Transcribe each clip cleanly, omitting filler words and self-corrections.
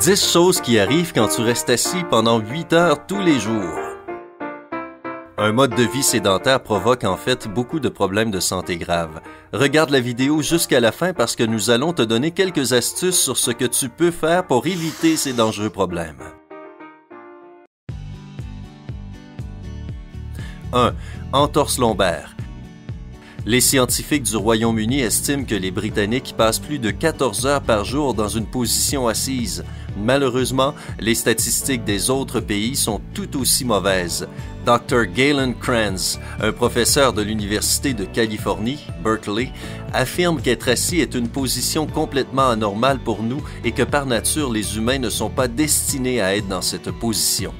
10 choses qui arrivent quand tu restes assis pendant 8 heures tous les jours. Un mode de vie sédentaire provoque en fait beaucoup de problèmes de santé graves. Regarde la vidéo jusqu'à la fin parce que nous allons te donner quelques astuces sur ce que tu peux faire pour éviter ces dangereux problèmes. 1. Entorse lombaire. Les scientifiques du Royaume-Uni estiment que les Britanniques passent plus de 14 heures par jour dans une position assise. Malheureusement, les statistiques des autres pays sont tout aussi mauvaises. Dr. Galen Kranz, un professeur de l'Université de Californie, Berkeley, affirme qu'être assis est une position complètement anormale pour nous et que par nature, les humains ne sont pas destinés à être dans cette position.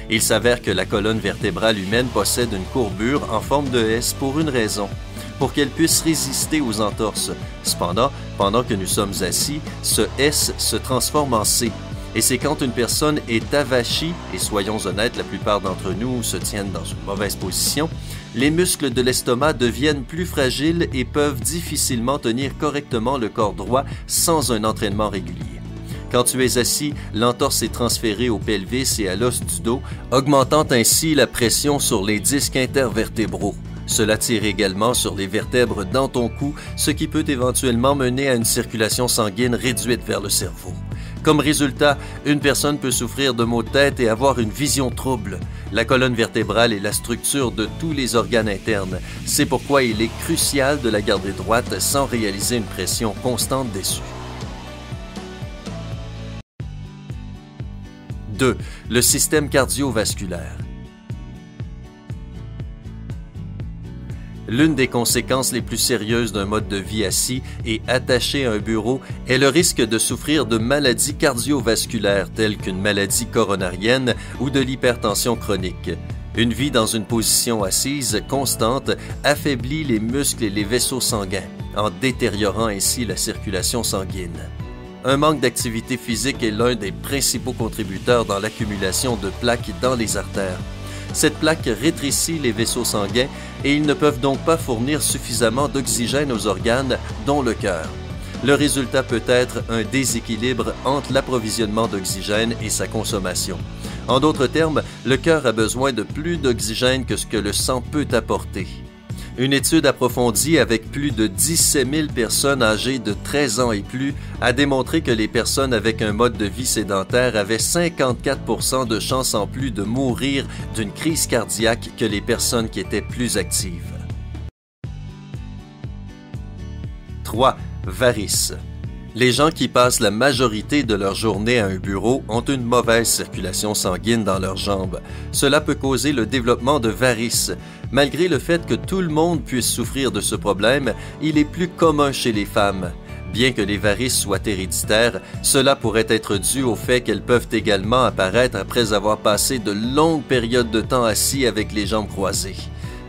Il s'avère que la colonne vertébrale humaine possède une courbure en forme de S pour une raison, pour qu'elle puisse résister aux entorses. Cependant, pendant que nous sommes assis, ce S se transforme en C. Et c'est quand une personne est avachie, et soyons honnêtes, la plupart d'entre nous se tiennent dans une mauvaise position, les muscles de l'estomac deviennent plus fragiles et peuvent difficilement tenir correctement le corps droit sans un entraînement régulier. Quand tu es assis, l'entorse est transférée au pelvis et à l'os du dos, augmentant ainsi la pression sur les disques intervertébraux. Cela tire également sur les vertèbres dans ton cou, ce qui peut éventuellement mener à une circulation sanguine réduite vers le cerveau. Comme résultat, une personne peut souffrir de maux de tête et avoir une vision trouble. La colonne vertébrale est la structure de tous les organes internes. C'est pourquoi il est crucial de la garder droite sans réaliser une pression constante dessus. 2. Le système cardiovasculaire. L'une des conséquences les plus sérieuses d'un mode de vie assis et attaché à un bureau est le risque de souffrir de maladies cardiovasculaires telles qu'une maladie coronarienne ou de l'hypertension chronique. Une vie dans une position assise constante affaiblit les muscles et les vaisseaux sanguins, en détériorant ainsi la circulation sanguine. Un manque d'activité physique est l'un des principaux contributeurs dans l'accumulation de plaques dans les artères. Cette plaque rétrécit les vaisseaux sanguins et ils ne peuvent donc pas fournir suffisamment d'oxygène aux organes, dont le cœur. Le résultat peut être un déséquilibre entre l'approvisionnement d'oxygène et sa consommation. En d'autres termes, le cœur a besoin de plus d'oxygène que ce que le sang peut apporter. Une étude approfondie avec plus de 17 000 personnes âgées de 13 ans et plus a démontré que les personnes avec un mode de vie sédentaire avaient 54% de chances en plus de mourir d'une crise cardiaque que les personnes qui étaient plus actives. 3. Varices. Les gens qui passent la majorité de leur journée à un bureau ont une mauvaise circulation sanguine dans leurs jambes. Cela peut causer le développement de varices. Malgré le fait que tout le monde puisse souffrir de ce problème, il est plus commun chez les femmes. Bien que les varices soient héréditaires, cela pourrait être dû au fait qu'elles peuvent également apparaître après avoir passé de longues périodes de temps assis avec les jambes croisées.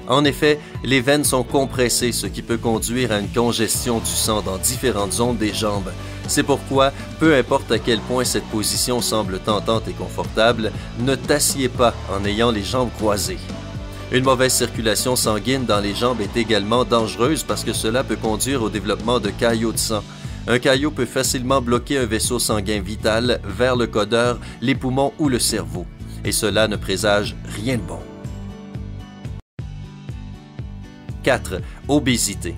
En effet, les veines sont compressées, ce qui peut conduire à une congestion du sang dans différentes zones des jambes. C'est pourquoi, peu importe à quel point cette position semble tentante et confortable, ne t'assieds pas en ayant les jambes croisées. Une mauvaise circulation sanguine dans les jambes est également dangereuse parce que cela peut conduire au développement de caillots de sang. Un caillot peut facilement bloquer un vaisseau sanguin vital vers le codeur, les poumons ou le cerveau. Et cela ne présage rien de bon. 4. Obésité.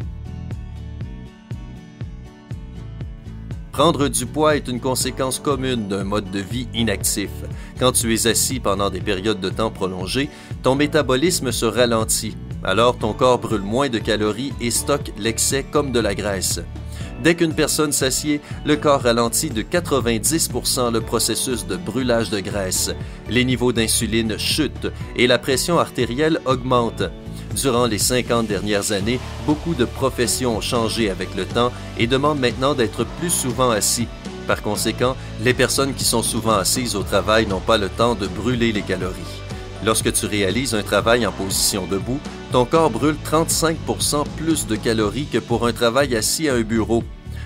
Prendre du poids est une conséquence commune d'un mode de vie inactif. Quand tu es assis pendant des périodes de temps prolongées, ton métabolisme se ralentit. Alors ton corps brûle moins de calories et stocke l'excès comme de la graisse. Dès qu'une personne s'assied, le corps ralentit de 90% le processus de brûlage de graisse. Les niveaux d'insuline chutent et la pression artérielle augmente. Durant les 50 dernières années, beaucoup de professions ont changé avec le temps et demandent maintenant d'être plus souvent assis. Par conséquent, les personnes qui sont souvent assises au travail n'ont pas le temps de brûler les calories. Lorsque tu réalises un travail en position debout, ton corps brûle 35% plus de calories que pour un travail assis à un bureau.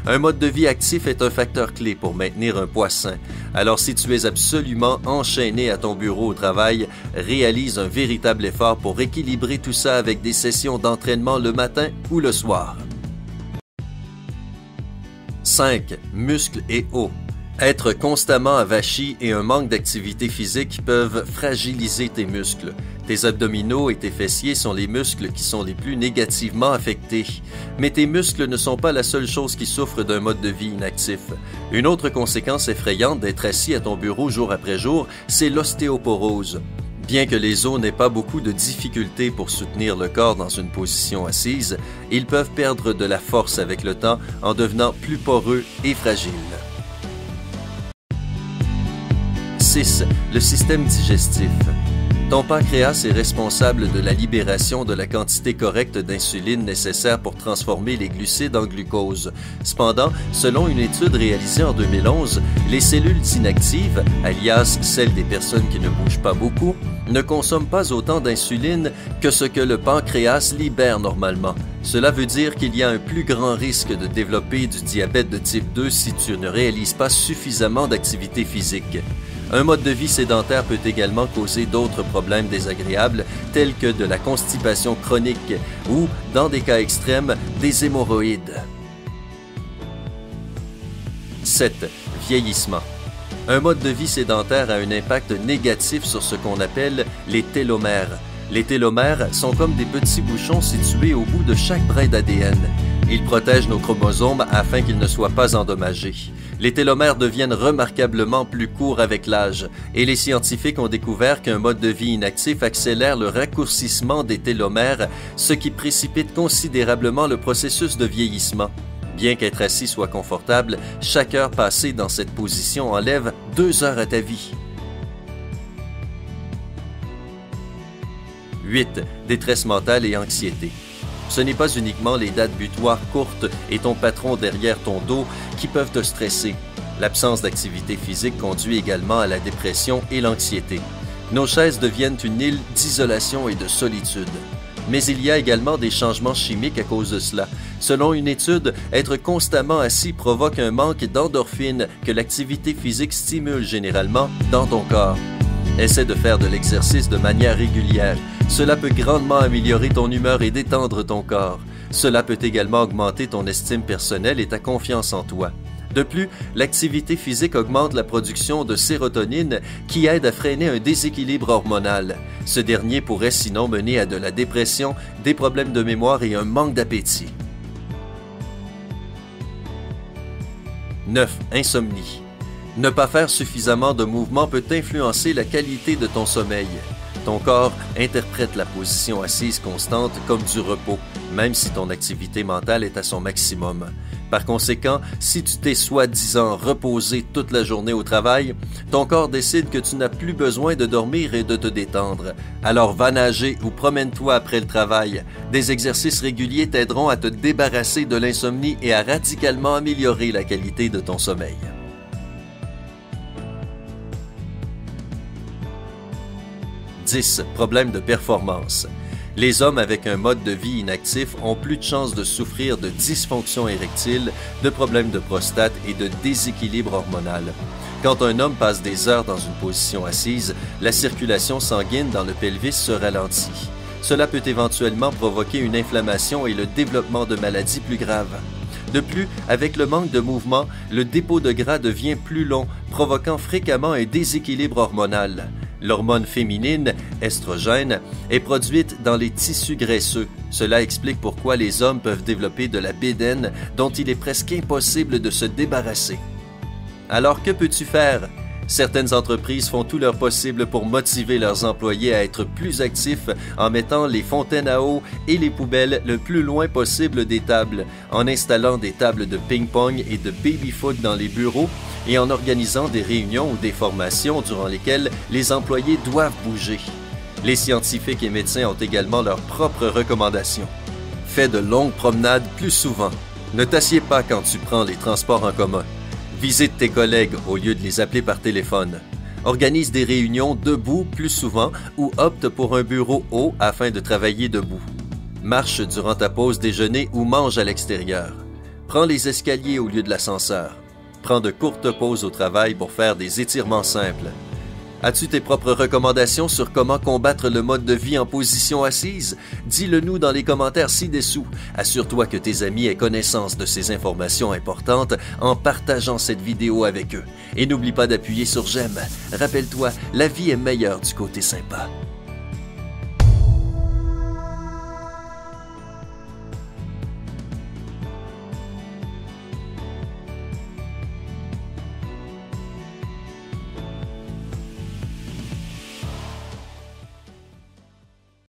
Un mode de vie actif est un facteur clé pour maintenir un poids sain. Alors si tu es absolument enchaîné à ton bureau au travail, réalise un véritable effort pour équilibrer tout ça avec des sessions d'entraînement le matin ou le soir. 5. Muscles et os. Être constamment avachi et un manque d'activité physique peuvent fragiliser tes muscles. Tes abdominaux et tes fessiers sont les muscles qui sont les plus négativement affectés. Mais tes muscles ne sont pas la seule chose qui souffre d'un mode de vie inactif. Une autre conséquence effrayante d'être assis à ton bureau jour après jour, c'est l'ostéoporose. Bien que les os n'aient pas beaucoup de difficultés pour soutenir le corps dans une position assise, ils peuvent perdre de la force avec le temps en devenant plus poreux et fragiles. 6. Le système digestif. Ton pancréas est responsable de la libération de la quantité correcte d'insuline nécessaire pour transformer les glucides en glucose. Cependant, selon une étude réalisée en 2011, les cellules inactives, alias celles des personnes qui ne bougent pas beaucoup, ne consomment pas autant d'insuline que ce que le pancréas libère normalement. Cela veut dire qu'il y a un plus grand risque de développer du diabète de type 2 si tu ne réalises pas suffisamment d'activité physique. Un mode de vie sédentaire peut également causer d'autres problèmes désagréables tels que de la constipation chronique ou, dans des cas extrêmes, des hémorroïdes. 7. Vieillissement. Un mode de vie sédentaire a un impact négatif sur ce qu'on appelle les télomères. Les télomères sont comme des petits bouchons situés au bout de chaque brin d'ADN. Ils protègent nos chromosomes afin qu'ils ne soient pas endommagés. Les télomères deviennent remarquablement plus courts avec l'âge, et les scientifiques ont découvert qu'un mode de vie inactif accélère le raccourcissement des télomères, ce qui précipite considérablement le processus de vieillissement. Bien qu'être assis soit confortable, chaque heure passée dans cette position enlève 2 heures à ta vie. 8. Détresse mentale et anxiété. Ce n'est pas uniquement les dates butoirs courtes et ton patron derrière ton dos qui peuvent te stresser. L'absence d'activité physique conduit également à la dépression et l'anxiété. Nos chaises deviennent une île d'isolation et de solitude. Mais il y a également des changements chimiques à cause de cela. Selon une étude, être constamment assis provoque un manque d'endorphines que l'activité physique stimule généralement dans ton corps. Essaie de faire de l'exercice de manière régulière. Cela peut grandement améliorer ton humeur et détendre ton corps. Cela peut également augmenter ton estime personnelle et ta confiance en toi. De plus, l'activité physique augmente la production de sérotonine qui aide à freiner un déséquilibre hormonal. Ce dernier pourrait sinon mener à de la dépression, des problèmes de mémoire et un manque d'appétit. 9. Insomnie. Ne pas faire suffisamment de mouvements peut influencer la qualité de ton sommeil. Ton corps interprète la position assise constante comme du repos, même si ton activité mentale est à son maximum. Par conséquent, si tu t'es soi-disant reposé toute la journée au travail, ton corps décide que tu n'as plus besoin de dormir et de te détendre. Alors va nager ou promène-toi après le travail. Des exercices réguliers t'aideront à te débarrasser de l'insomnie et à radicalement améliorer la qualité de ton sommeil. 10. Problèmes de performance. Les hommes avec un mode de vie inactif ont plus de chances de souffrir de dysfonction érectile, de problèmes de prostate et de déséquilibre hormonal. Quand un homme passe des heures dans une position assise, la circulation sanguine dans le pelvis se ralentit. Cela peut éventuellement provoquer une inflammation et le développement de maladies plus graves. De plus, avec le manque de mouvement, le dépôt de gras devient plus long, provoquant fréquemment un déséquilibre hormonal. L'hormone féminine, estrogène, est produite dans les tissus graisseux. Cela explique pourquoi les hommes peuvent développer de la bédaine dont il est presque impossible de se débarrasser. Alors que peux-tu faire? Certaines entreprises font tout leur possible pour motiver leurs employés à être plus actifs en mettant les fontaines à eau et les poubelles le plus loin possible des tables, en installant des tables de ping-pong et de baby-foot dans les bureaux et en organisant des réunions ou des formations durant lesquelles les employés doivent bouger. Les scientifiques et médecins ont également leurs propres recommandations. Fais de longues promenades plus souvent. Ne t'assieds pas quand tu prends les transports en commun. Visite tes collègues au lieu de les appeler par téléphone. Organise des réunions debout plus souvent ou opte pour un bureau haut afin de travailler debout. Marche durant ta pause déjeuner ou mange à l'extérieur. Prends les escaliers au lieu de l'ascenseur. Prends de courtes pauses au travail pour faire des étirements simples. As-tu tes propres recommandations sur comment combattre le mode de vie en position assise? Dis-le nous dans les commentaires ci-dessous. Assure-toi que tes amis aient connaissance de ces informations importantes en partageant cette vidéo avec eux. Et n'oublie pas d'appuyer sur j'aime. Rappelle-toi, la vie est meilleure du côté sympa.